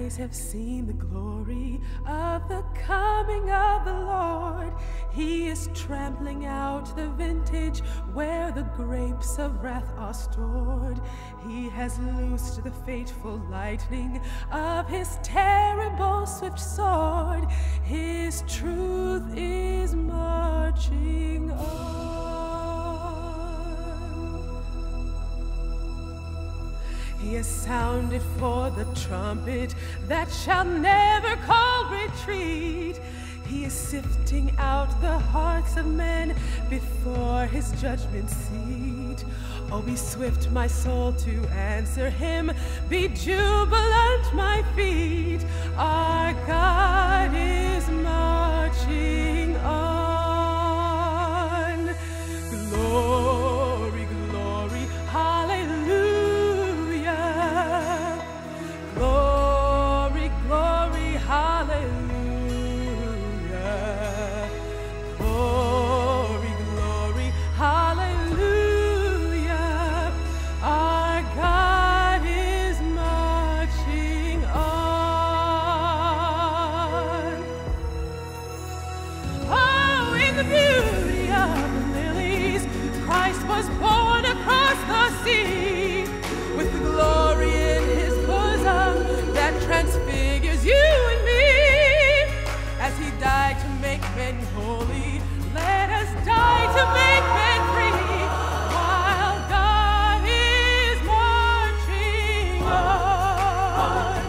eyes have seen the glory of the coming of the Lord. He is trampling out the vintage where the grapes of wrath are stored. He has loosed the fateful lightning of his terrible swift sword. His truth is marching on. He has sounded for the trumpet that shall never call retreat. He is sifting out the hearts of men before his judgment seat. Oh, be swift, my soul, to answer him. Be jubilant, my feet. Our God is marching on. Glory, glory, hallelujah. Glory, glory, hallelujah. Glory, glory, hallelujah. Our God is marching on. Oh, in the beauty of the lilies, Christ was born across the sea, with the glory in his bosom that transfigures you and me. As he died to make men holy, let us die to make men free, while God is marching on.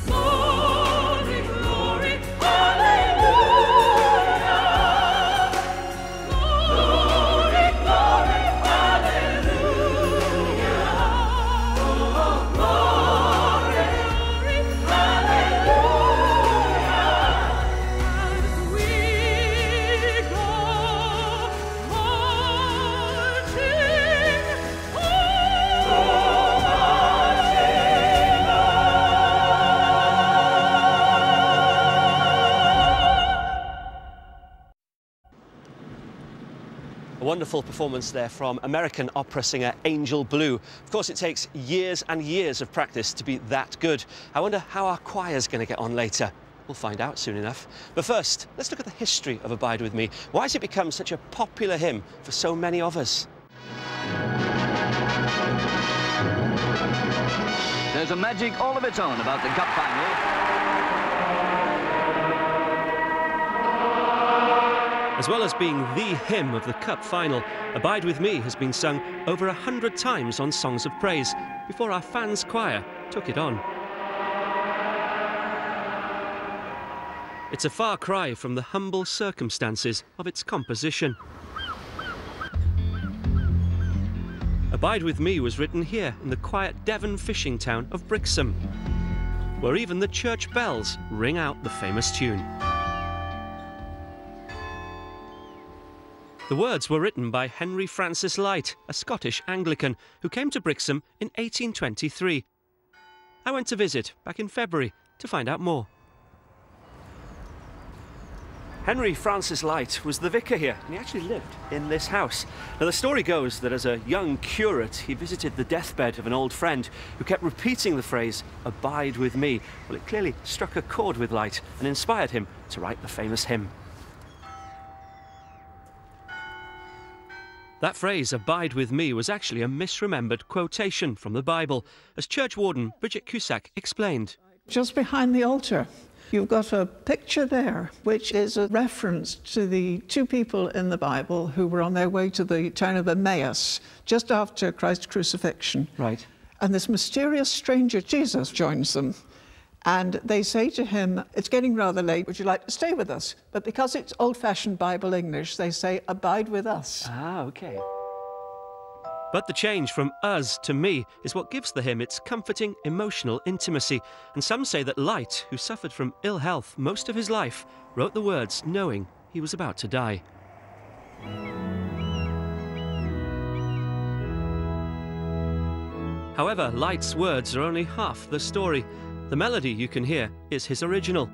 Glory, glory, hallelujah. Glory, glory, hallelujah. Oh, glory, glory, hallelujah. As we go marching A wonderful performance there from American opera singer Angel Blue. Of course, it takes years and years of practice to be that good. I wonder how our choir's going to get on later. We'll find out soon enough. But first, let's look at the history of Abide With Me. Why has it become such a popular hymn for so many of us? There's a magic all of its own about the Cup final. As well as being the hymn of the Cup final, Abide With Me has been sung over 100 times on Songs of Praise before our fans' choir took it on. It's a far cry from the humble circumstances of its composition. Abide With Me was written here in the quiet Devon fishing town of Brixham, where even the church bells ring out the famous tune. The words were written by Henry Francis Lyte, a Scottish Anglican who came to Brixham in 1823. I went to visit back in February to find out more. Henry Francis Lyte was the vicar here, and he actually lived in this house. Now, the story goes that as a young curate, he visited the deathbed of an old friend who kept repeating the phrase, "Abide with me." Well, it clearly struck a chord with Lyte and inspired him to write the famous hymn. That phrase, "Abide with me," was actually a misremembered quotation from the Bible, as church warden Bridget Cusack explained. Just behind the altar, you've got a picture there, which is a reference to the two people in the Bible who were on their way to the town of Emmaus, just after Christ's crucifixion. Right. And this mysterious stranger, Jesus, joins them. And they say to him, "It's getting rather late, would you like to stay with us?" But because it's old-fashioned Bible English, they say, "Abide with us." Ah, OK. But the change from us to me is what gives the hymn its comforting, emotional intimacy. And some say that Lyte, who suffered from ill health most of his life, wrote the words knowing he was about to die. However, Lyte's words are only half the story. The melody you can hear is his original.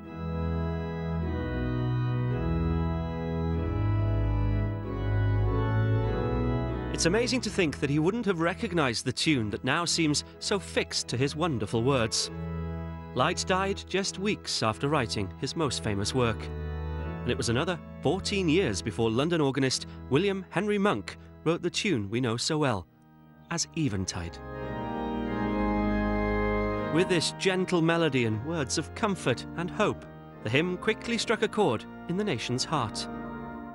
It's amazing to think that he wouldn't have recognised the tune that now seems so fixed to his wonderful words. Light died just weeks after writing his most famous work. And it was another 14 years before London organist William Henry Monk wrote the tune we know so well as Eventide. With this gentle melody and words of comfort and hope, the hymn quickly struck a chord in the nation's heart.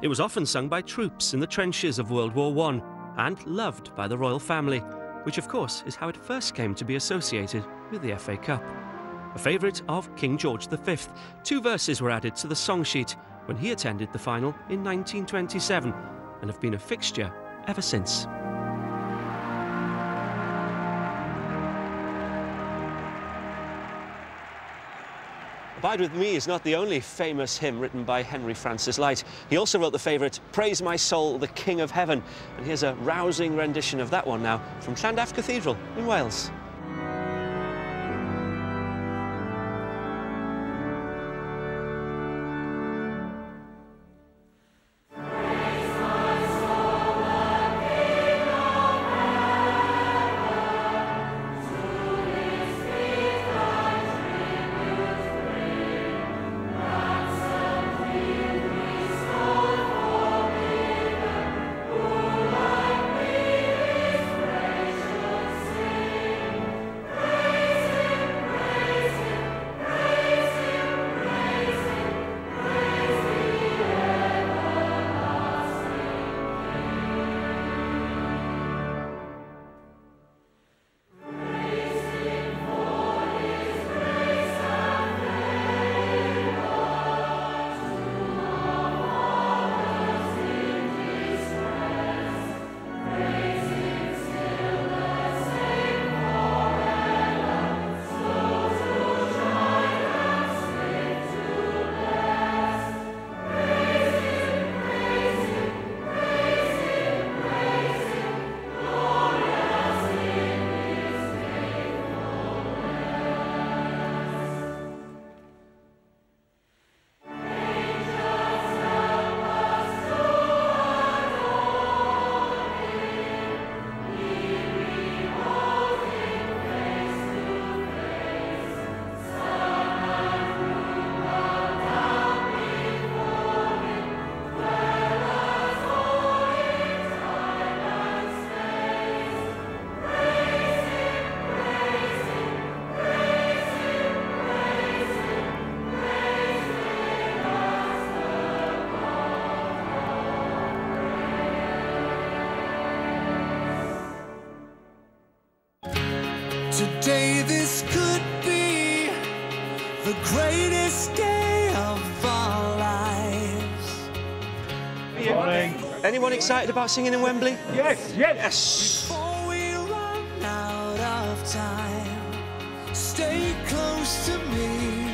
It was often sung by troops in the trenches of World War I and loved by the royal family, which of course is how it first came to be associated with the FA Cup. A favourite of King George V, 2 verses were added to the song sheet when he attended the final in 1927 and have been a fixture ever since. Abide With Me is not the only famous hymn written by Henry Francis Lyte. He also wrote the favourite Praise My Soul, the King of Heaven. And here's a rousing rendition of that one now from Llandaff Cathedral in Wales. Today this could be the greatest day of our lives. Morning. Anyone excited about singing in Wembley? Yes, yes. Before we run out of time, stay close to me.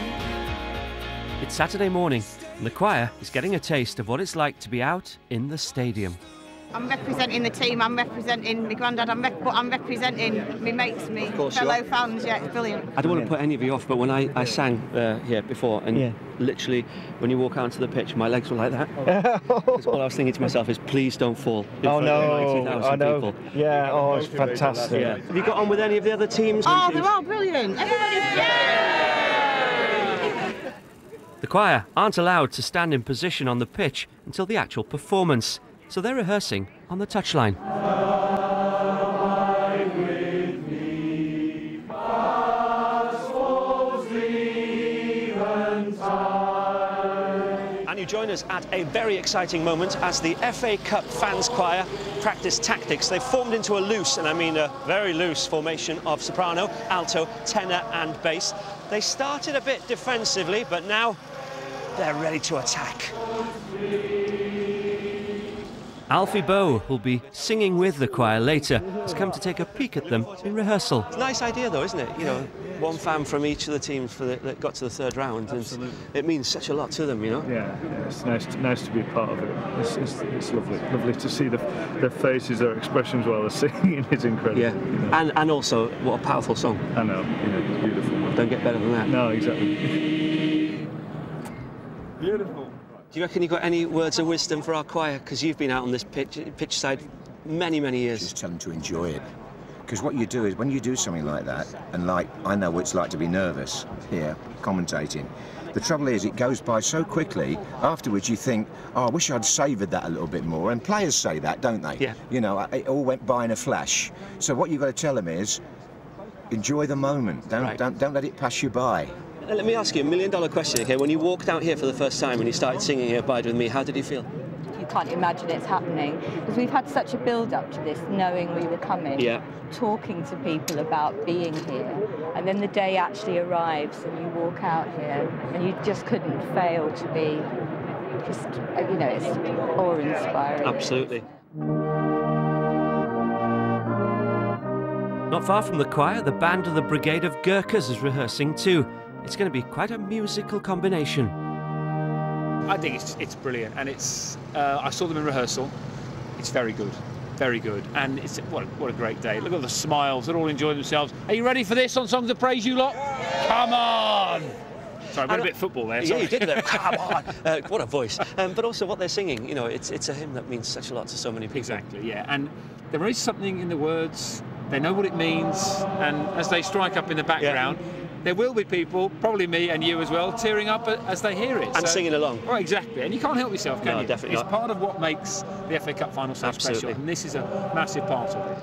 It's Saturday morning and the choir is getting a taste of what it's like to be out in the stadium. I'm representing the team, I'm representing my granddad, but I'm representing my mates, me fellow fans, yeah, it's brilliant. I don't want to put any of you off, but when I sang here before, and literally when you walk out onto the pitch, my legs were like that. All I was thinking to myself is, please don't fall in front of 90,000 people. Yeah, oh, it's fantastic. Yeah. Have you got on with any of the other teams? Oh, they're all brilliant. Everybody's The choir aren't allowed to stand in position on the pitch until the actual performance, so they're rehearsing on the touchline. And you join us at a very exciting moment as the FA Cup fans choir practice tactics. They've formed into a loose, and I mean a very loose formation of soprano, alto, tenor and bass. They started a bit defensively, but now they're ready to attack. Alfie Boe, who'll be singing with the choir later, has come to take a peek at them in rehearsal. It's a nice idea though, isn't it? You know, one fan from each of the teams that got to the third round. Absolutely. And it means such a lot to them, you know? Yeah, it's nice to be a part of it. It's lovely to see their faces, their expressions while they're singing. It's incredible. Yeah, you know? and also, what a powerful song. I know, it's beautiful. Don't get better than that. No, exactly. Beautiful. Do you reckon you've got any words of wisdom for our choir? Because you've been out on this pitch side many years. Just tell them to enjoy it. because what you do is when you do something like that, and like I know what it's like to be nervous here commentating. The trouble is, it goes by so quickly. Afterwards, you think, "Oh, I wish I'd savoured that a little bit more." And players say that, don't they? Yeah. You know, it all went by in a flash. So what you've got to tell them is, enjoy the moment. Don't let it pass you by. Let me ask you $1 million question, okay? When you walked out here for the first time and you started singing here, Abide With Me, how did you feel? You can't imagine it's happening, because we've had such a build-up to this, knowing we were coming, talking to people about being here, and then the day actually arrives and you walk out here and you just couldn't fail to be just, you know, it's awe-inspiring. Absolutely. Not far from the choir, the band of the Brigade of Gurkhas is rehearsing too. It's going to be quite a musical combination. I think it's brilliant, and it's. I saw them in rehearsal. It's very good, and it's what a great day. Look at the smiles; they're all enjoying themselves. Are you ready for this on Songs of Praise, you lot? Come on! Sorry, I went a bit football there. Sorry. Yeah, you did there. Come on! What a voice! But also, what they're singing, you know, it's a hymn that means such a lot to so many people. Exactly, yeah, and there is something in the words. They know what it means, and as they strike up in the background. Yeah. There will be people, probably me and you as well, tearing up as they hear it. And singing along. Oh, exactly. And you can't help yourself, can you? No, definitely not. It's part of what makes the FA Cup final so special, and this is a massive part of it.